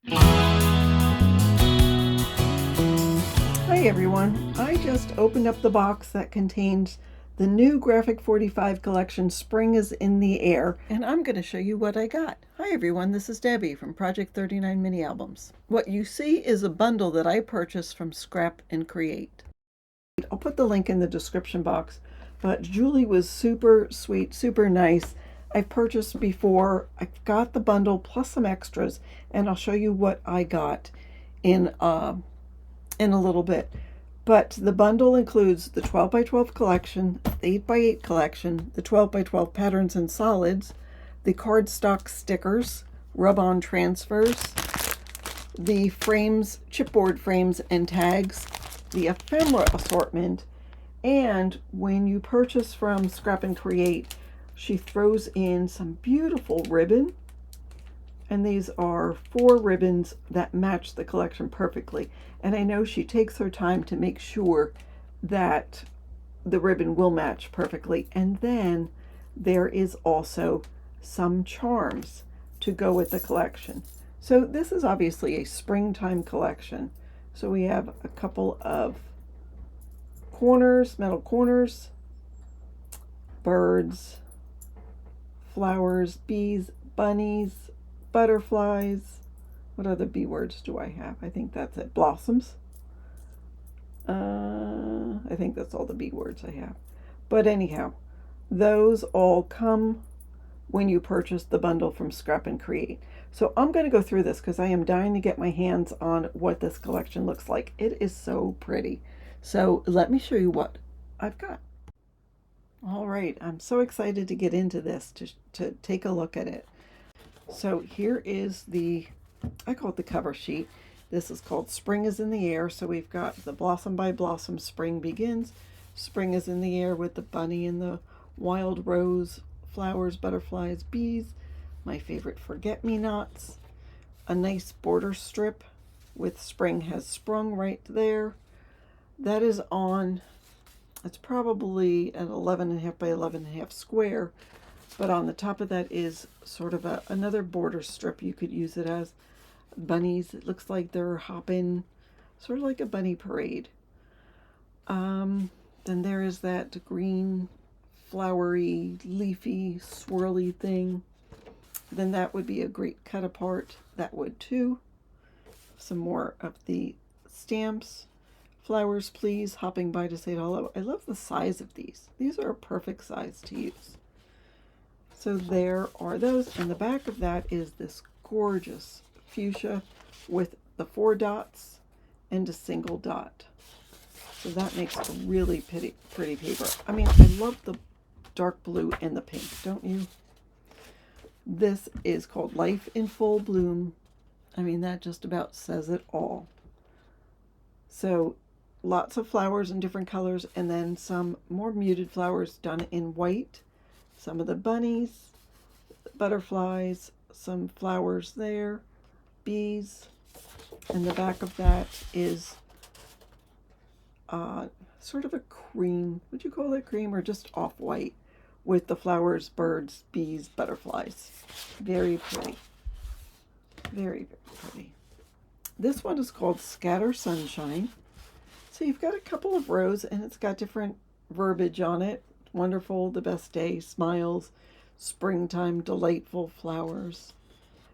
Hi everyone, I just opened up the box that contains the new Graphic 45 collection, Spring is in the Air, and I'm going to show you what I got. Hi everyone, this is Debbie from Project 39 Mini Albums. What you see is a bundle that I purchased from ScrapNCreate. I'll put the link in the description box, but Julie was super sweet, super nice. I've purchased before. I got the bundle plus some extras, and I'll show you what I got in a little bit. But the bundle includes the 12 by 12 collection, the 8 by 8 collection, the 12 by 12 patterns and solids, the cardstock stickers, rub-on transfers, the frames, chipboard frames and tags, the ephemera assortment, and when you purchase from ScrapNCreate, she throws in some beautiful ribbon. And these are 4 ribbons that match the collection perfectly. And I know she takes her time to make sure that the ribbon will match perfectly. And then there is also some charms to go with the collection. So this is obviously a springtime collection. So we have a couple of corners, metal corners, birds, flowers, bees, bunnies, butterflies. What other bee words do I have? I think that's it. Blossoms. I think that's all the bee words I have. But anyhow, those all come when you purchase the bundle from ScrapNCreate. So I'm going to go through this because I am dying to get my hands on what this collection looks like. It is so pretty. So let me show you what I've got. All right, I'm so excited to get into this, to take a look at it. So here is I call it the cover sheet. This is called Spring is in the Air. So we've got the Blossom by Blossom, Spring Begins. Spring is in the air with the bunny and the wild rose, flowers, butterflies, bees. My favorite forget-me-nots. A nice border strip with Spring has sprung right there. That is on, it's probably an 11.5 by 11.5 square. But on the top of that is sort of another border strip. You could use it as bunnies. It looks like they're hopping, sort of like a bunny parade. Then there is that green, flowery, leafy, swirly thing. Then that would be a great cut apart. That would too. Some more of the stamps. Flowers, please, hopping by to say hello. I love the size of these. These are a perfect size to use. So there are those, and the back of that is this gorgeous fuchsia with the 4 dots and a single dot. So that makes a really pretty paper. I mean, I love the dark blue and the pink, don't you? This is called Life in Full Bloom. I mean, that just about says it all. So lots of flowers in different colors, and then some more muted flowers done in white. Some of the bunnies, butterflies, some flowers there, bees, and the back of that is sort of a cream. Would you call it cream or just off-white with the flowers, birds, bees, butterflies. Very pretty. Very, very pretty. This one is called Scatter Sunshine. So you've got a couple of rows and it's got different verbiage on it. Wonderful, the best day, smiles, springtime, delightful flowers.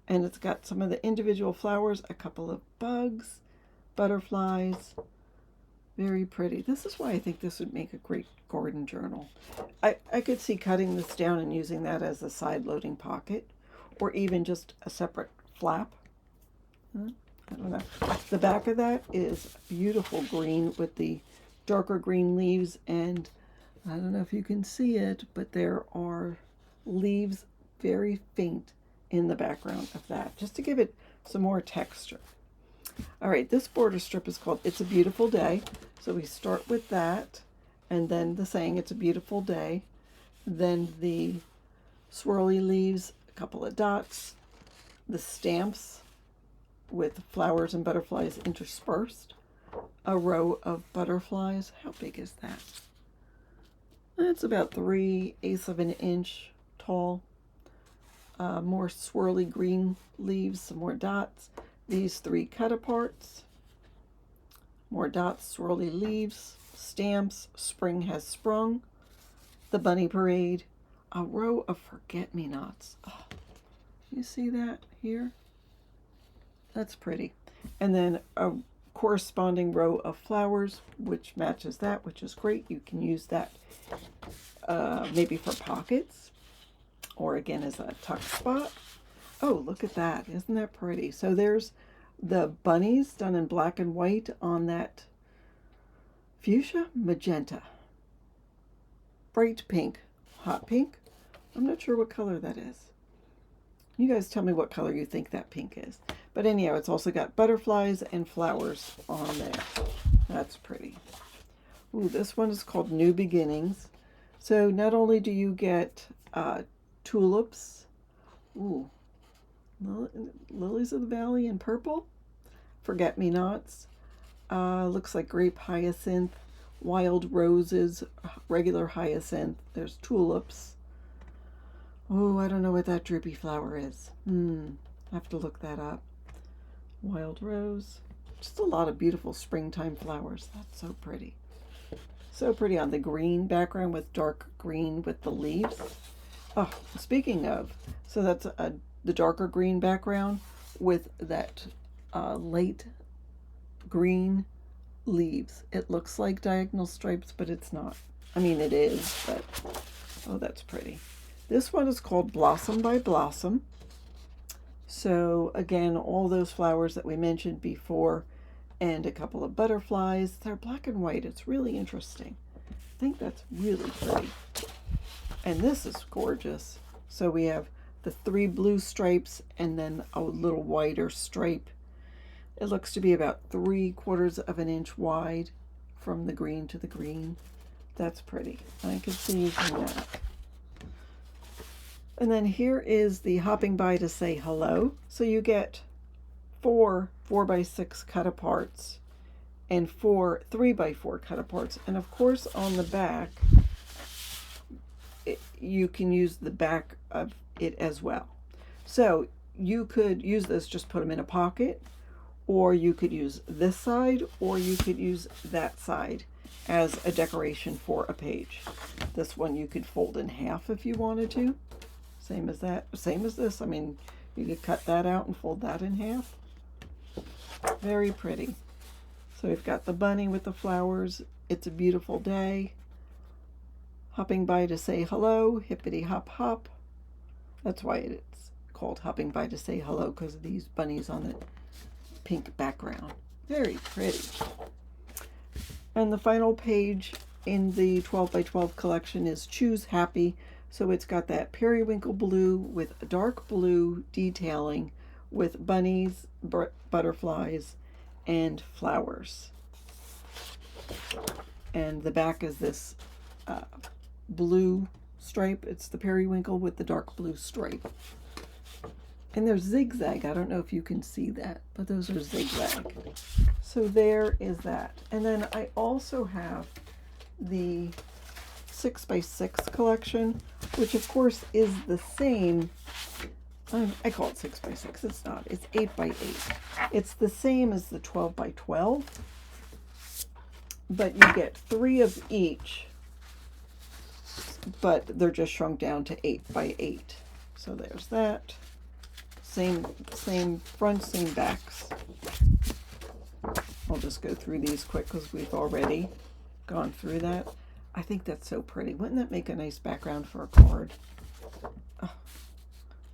And it's got some of the individual flowers, a couple of bugs, butterflies. Very pretty. This is why I think this would make a great garden journal. I could see cutting this down and using that as a side loading pocket, or even just a separate flap. I don't know. The back of that is beautiful green with the darker green leaves, and I don't know if you can see it, but there are leaves very faint in the background of that, just to give it some more texture. All right, this border strip is called It's a Beautiful Day. So we start with that, and then the saying, it's a beautiful day. Then the swirly leaves, a couple of dots, the stamps with flowers and butterflies interspersed, a row of butterflies. How big is that? It's about 3/8 of an inch tall. More swirly green leaves, some more dots. these 3 cut aparts, more dots, swirly leaves, stamps, spring has sprung, the bunny parade, a row of forget-me-nots. Oh, you see that here? That's pretty. And then a corresponding row of flowers, which matches that, which is great. You can use that maybe for pockets, or again as a tuck spot. Oh, look at that. Isn't that pretty? So there's the bunnies done in black and white on that fuchsia magenta. Bright pink. Hot pink. I'm not sure what color that is. You guys tell me what color you think that pink is. But anyhow, it's also got butterflies and flowers on there. That's pretty. Ooh, this one is called New Beginnings. So not only do you get tulips, ooh, lilies of the valley in purple, forget-me-nots, looks like grape hyacinth, wild roses, regular hyacinth, there's tulips. Oh, I don't know what that droopy flower is. I have to look that up. Wild rose. Just a lot of beautiful springtime flowers. That's so pretty. So pretty on the green background with dark green with the leaves. Oh, speaking of, so that's the darker green background with that late green leaves. It looks like diagonal stripes, but it's not. I mean, it is, but oh, that's pretty. This one is called Blossom by Blossom. So again, all those flowers that we mentioned before and a couple of butterflies. They're black and white. It's really interesting. I think that's really pretty. And this is gorgeous. So we have the 3 blue stripes and then a little whiter stripe. It looks to be about 3/4 of an inch wide from the green to the green. That's pretty. I could see using that. And then here is the hopping by to say hello. So you get 4 4x6 cut aparts and 4 3x4 cut aparts. And of course on the back, you can use the back of it as well. So you could use this, just put them in a pocket, or you could use this side, or you could use that side as a decoration for a page. This one you could fold in half if you wanted to. Same as that, same as this. I mean, you could cut that out and fold that in half. Very pretty. So we've got the bunny with the flowers. It's a beautiful day. Hopping by to say hello, hippity hop hop. That's why it's called hopping by to say hello, because of these bunnies on the pink background. Very pretty. And the final page in the 12x12 collection is Choose Happy. So it's got that periwinkle blue with dark blue detailing with bunnies, butterflies, and flowers. And the back is this blue stripe. It's the periwinkle with the dark blue stripe. And there's zigzag. I don't know if you can see that, but those are zigzag. So there is that. And then I also have the 6x6 collection, which of course is the same. I call it 6x6. It's not. It's 8x8. It's the same as the 12x12, but you get 3 of each, but they're just shrunk down to 8x8. So there's that. Same fronts, same backs. I'll just go through these quick because we've already gone through that. I think that's so pretty. Wouldn't that make a nice background for a card? Oh.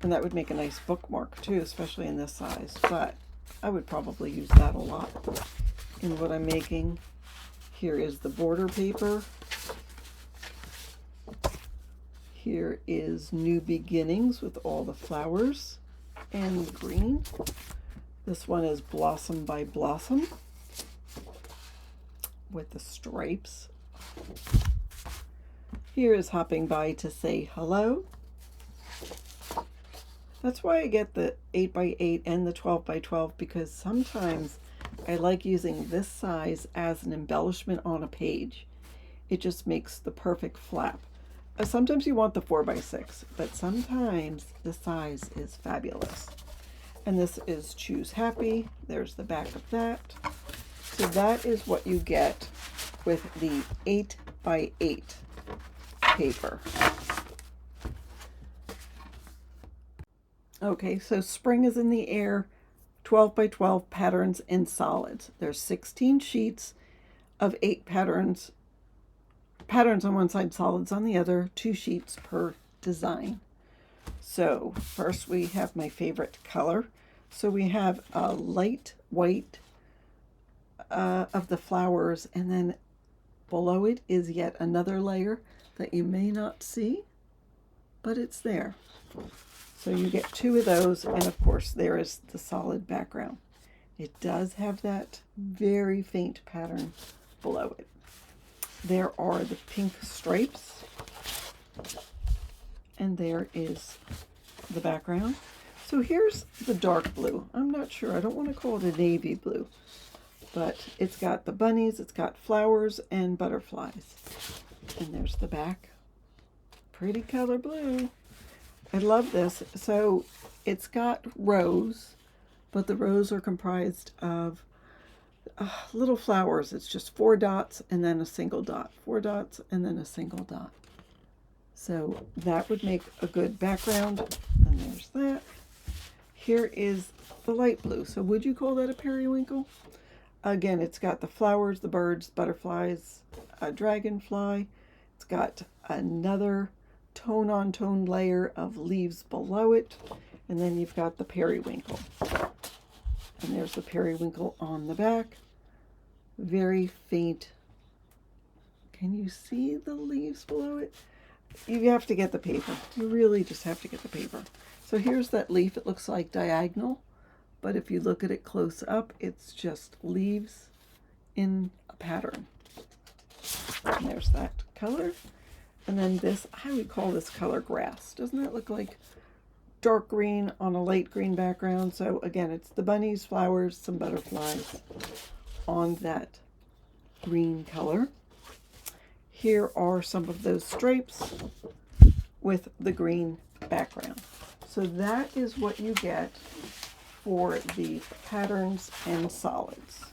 And that would make a nice bookmark too, especially in this size. But I would probably use that a lot in what I'm making. Here is the border paper. Here is New Beginnings with all the flowers and green. This one is Blossom by Blossom with the stripes. Here is Hopping By to Say Hello. That's why I get the 8x8 and the 12x12, because sometimes I like using this size as an embellishment on a page. It just makes the perfect flap. Sometimes you want the 4x6, but sometimes the size is fabulous. And this is Choose Happy. There's the back of that. So that is what you get with the 8x8 paper. Okay, so spring is in the air, 12x12 patterns in solids. There's 16 sheets of 8 patterns on one side, solids on the other, 2 sheets per design. So first we have my favorite color. So we have a light white of the flowers, and then below it is yet another layer that you may not see, but it's there. So you get 2 of those, and of course there is the solid background. It does have that very faint pattern below it. There are the pink stripes, and there is the background. So here's the dark blue. I'm not sure, I don't want to call it a navy blue, but it's got the bunnies, it's got flowers and butterflies. And there's the back. Pretty color blue. I love this. So it's got rows, but the rows are comprised of little flowers. It's just 4 dots and then a single dot, 4 dots and then a single dot. So that would make a good background. And there's that. Here is the light blue. So would you call that a periwinkle? Again, it's got the flowers, the birds, butterflies, a dragonfly. It's got another tone on tone layer of leaves below it. And then you've got the periwinkle. And there's the periwinkle on the back. Very faint. Can you see the leaves below it? You have to get the paper. You really just have to get the paper. So here's that leaf. It looks like diagonal, but if you look at it close up, it's just leaves in a pattern. And there's that color. And then this, I would call this color grass. Doesn't that look like dark green on a light green background? So again, it's the bunnies, flowers, some butterflies on that green color. Here are some of those stripes with the green background. So that is what you get for the patterns and solids.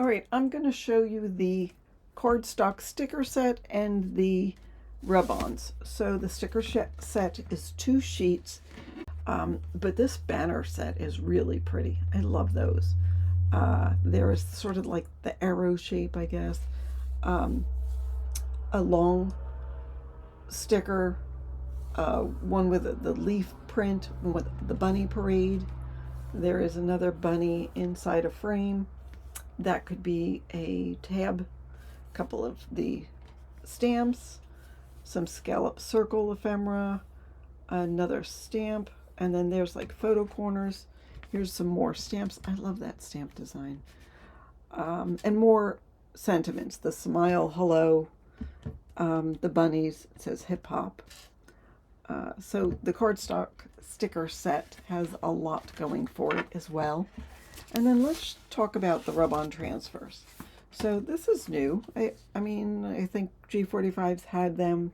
All right, I'm going to show you the cardstock sticker set and the rub-ons. So the sticker set is 2 sheets, but this banner set is really pretty. I love those. There is sort of like the arrow shape, I guess. A long sticker, one with the leaf print, with the bunny parade. There is another bunny inside a frame. That could be a tab, a couple of the stamps, some scallop circle ephemera, another stamp, and then there's like photo corners. Here's some more stamps. I love that stamp design. And more sentiments. The smile, hello, the bunnies, it says hip hop. So the cardstock sticker set has a lot going for it as well. And then let's talk about the rub-on transfers. So this is new. I mean, I think G45's had them,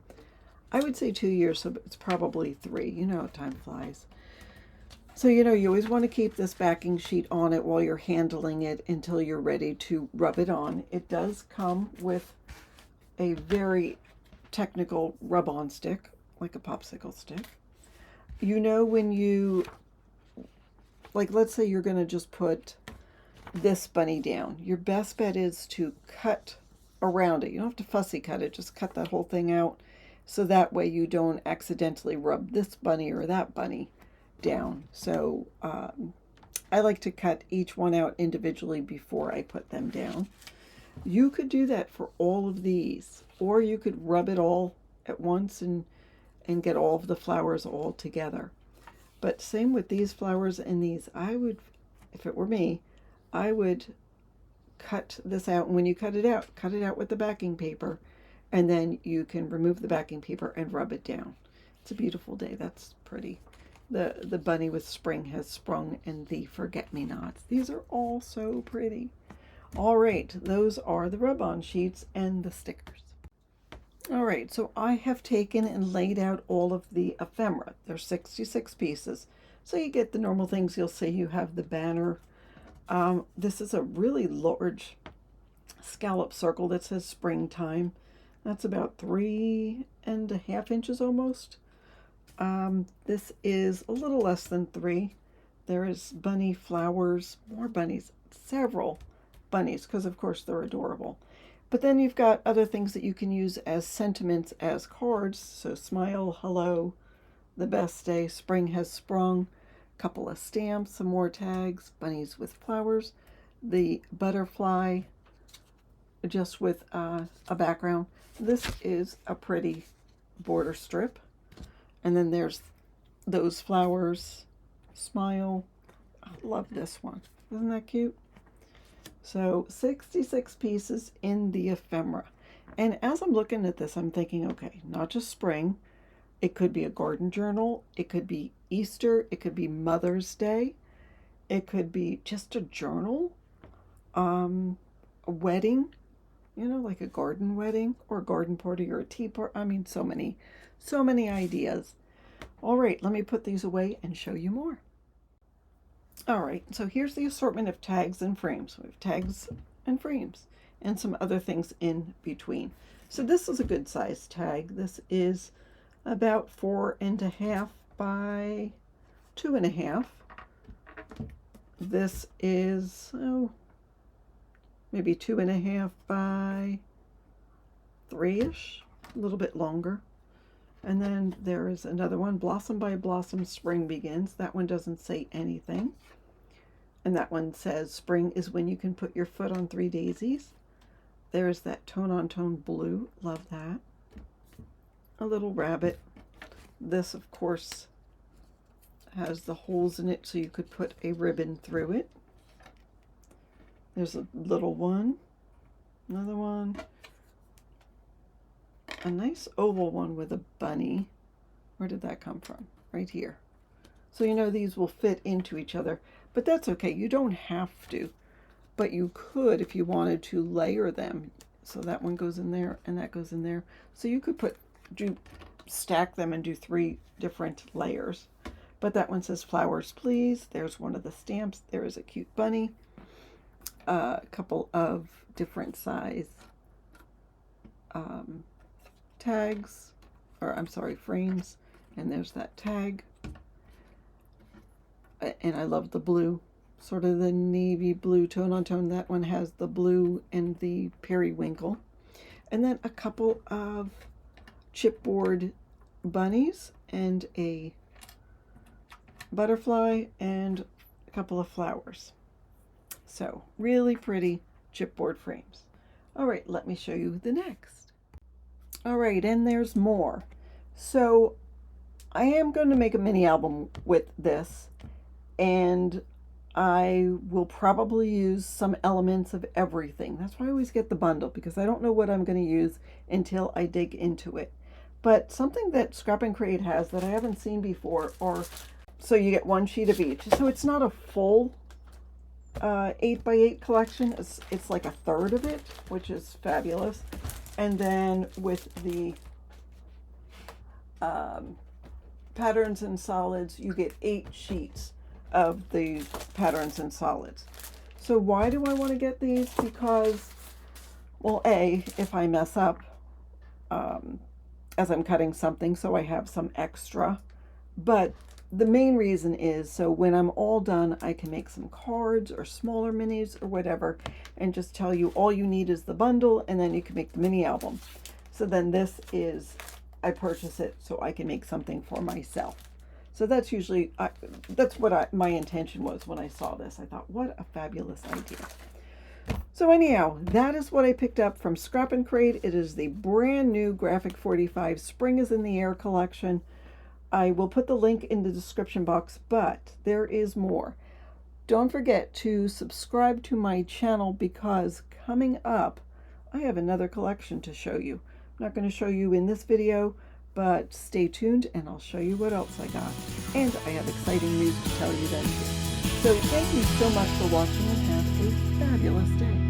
I would say 2 years, so it's probably 3. You know how time flies. So, you know, you always want to keep this backing sheet on it while you're handling it until you're ready to rub it on. It does come with a very technical rub-on stick, like a popsicle stick. You know, when you, like, let's say you're going to just put this bunny down. Your best bet is to cut around it. You don't have to fussy cut it. Just cut that whole thing out so that way you don't accidentally rub this bunny or that bunny down. So I like to cut each one out individually before I put them down. You could do that for all of these, or you could rub it all at once and get all of the flowers all together. But same with these flowers and these. I would, if it were me, I would cut this out. And when you cut it out with the backing paper, and then you can remove the backing paper and rub it down. It's a beautiful day. That's pretty. The bunny with spring has sprung and the forget-me-nots. These are all so pretty. All right, those are the rub-on sheets and the stickers. All right, so I have taken and laid out all of the ephemera. There's 66 pieces. So you get the normal things. You'll see you have the banner. This is a really large scallop circle that says springtime. That's about 3.5 inches almost. This is a little less than 3. There is bunny flowers, more bunnies, several bunnies, because of course they're adorable. But then you've got other things that you can use as sentiments, as cards. So smile, hello, the best day, spring has sprung, couple of stamps, some more tags, bunnies with flowers, the butterfly just with a background. This is a pretty border strip. And then there's those flowers, smile. I love this one. Isn't that cute? So 66 pieces in the ephemera. And as I'm looking at this, I'm thinking, okay, not just spring. It could be a garden journal. It could be Easter. It could be Mother's Day. It could be just a journal. A wedding, you know, like a garden wedding or a garden party or a tea party. I mean, so many ideas. All right, let me put these away and show you more. All right, so here's the assortment of tags and frames. We have tags and frames and some other things in between. So this is a good size tag. This is about 4.5 by 2.5. This is, maybe 2.5 by 3-ish, a little bit longer. And then there is another one, Blossom by Blossom, Spring Begins. That one doesn't say anything. And that one says spring is when you can put your foot on 3 daisies. There's that tone-on-tone blue. Love that. A little rabbit. This, of course, has the holes in it so you could put a ribbon through it. There's a little one. Another one. A nice oval one with a bunny. Where did that come from? Right here. So you know these will fit into each other, but that's okay. You don't have to, but you could if you wanted to layer them. So that one goes in there and that goes in there. So you could stack them and do 3 different layers. But that one says flowers, please. There's one of the stamps. There is a cute bunny. A couple of different size tags, or I'm sorry, frames, and there's that tag. And I love the blue, sort of the navy blue tone on tone. That one has the blue and the periwinkle. And then a couple of chipboard bunnies and a butterfly and a couple of flowers. So really pretty chipboard frames. All right, let me show you the next. All right, and there's more. So I am going to make a mini album with this, and I will probably use some elements of everything. That's why I always get the bundle, because I don't know what I'm going to use until I dig into it. But something that ScrapNCreate has that I haven't seen before, so you get 1 sheet of each. So it's not a full 8x8 collection. It's like a third of it, which is fabulous. And then with the patterns and solids, you get 8 sheets of the patterns and solids. So why do I want to get these? Because, well, A, if I mess up as I'm cutting something, so I have some extra. But the main reason is so when I'm all done, I can make some cards or smaller minis or whatever, and just tell you all you need is the bundle, and then you can make the mini album. So then this is, I purchase it so I can make something for myself. So that's usually, that's what my intention was when I saw this. I thought, what a fabulous idea. So anyhow, that is what I picked up from ScrapNCreate. It is the brand new Graphic 45 Spring is in the Air collection. I will put the link in the description box, but there is more. Don't forget to subscribe to my channel, because coming up, I have another collection to show you. I'm not going to show you in this video, but stay tuned and I'll show you what else I got. And I have exciting news to tell you then too. So thank you so much for watching, and have a fabulous day.